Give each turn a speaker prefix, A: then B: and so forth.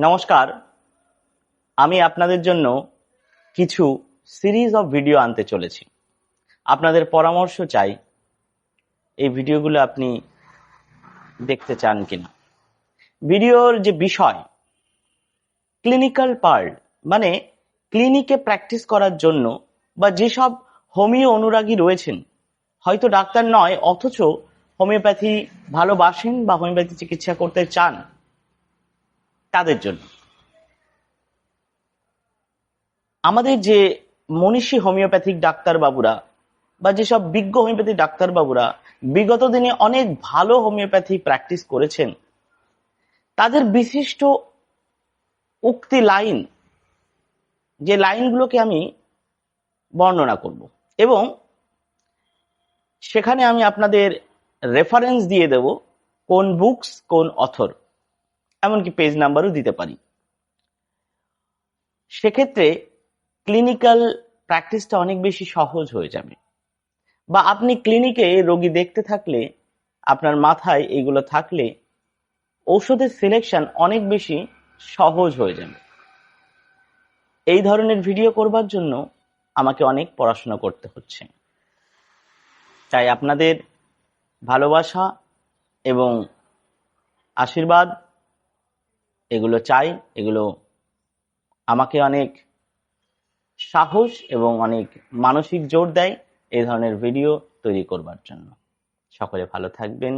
A: নমস্কার, আমি আপনাদের জন্য কিছু সিরিজ অফ ভিডিও আনতে চলেছি। আপনাদের পরামর্শ চাই, এই ভিডিওগুলো আপনি দেখতে চান কিনা। ভিডিওর যে বিষয় ক্লিনিক্যাল পার্ট, মানে ক্লিনিকে প্র্যাকটিস করার জন্য বা যেসব হোমিও অনুরাগী রয়েছেন, হয়তো ডাক্তার নয় অথচ হোমিওপ্যাথি ভালোবাসেন বা হোমিওপ্যাথি চিকিৎসা করতে চান, তাদের জন্য। আমাদের যে মনীষী হোমিওপ্যাথিক ডাক্তারবাবুরা বা যেসব বিজ্ঞ হোমিওপ্যাথি ডাক্তারবাবুরা বিগত দিনে অনেক ভালো হোমিওপ্যাথি প্র্যাকটিস করেছেন, তাদের বিশিষ্ট উক্তি লাইন, যে লাইনগুলোকে আমি বর্ণনা করব এবং সেখানে আমি আপনাদের রেফারেন্স দিয়ে দেব, কোন বুকস, কোন অথর, এমনকি পেজ নাম্বারও দিতে পারি। সেক্ষেত্রে ক্লিনিক্যাল প্র্যাকটিসটা অনেক বেশি সহজ হয়ে যাবে, বা আপনি ক্লিনিকে রোগী দেখতে থাকলে, আপনার মাথায় এগুলো থাকলে ঔষধের সিলেকশন অনেক বেশি সহজ হয়ে যাবে। এই ধরনের ভিডিও করবার জন্য আমাকে অনেক পড়াশোনা করতে হচ্ছে, তাই আপনাদের ভালোবাসা এবং আশীর্বাদ এগুলো চাই। এগুলো আমাকে অনেক সাহস এবং অনেক মানসিক জোর দেয় এই ধরনের ভিডিও তৈরি করবার জন্য। সকলে ভালো থাকবেন।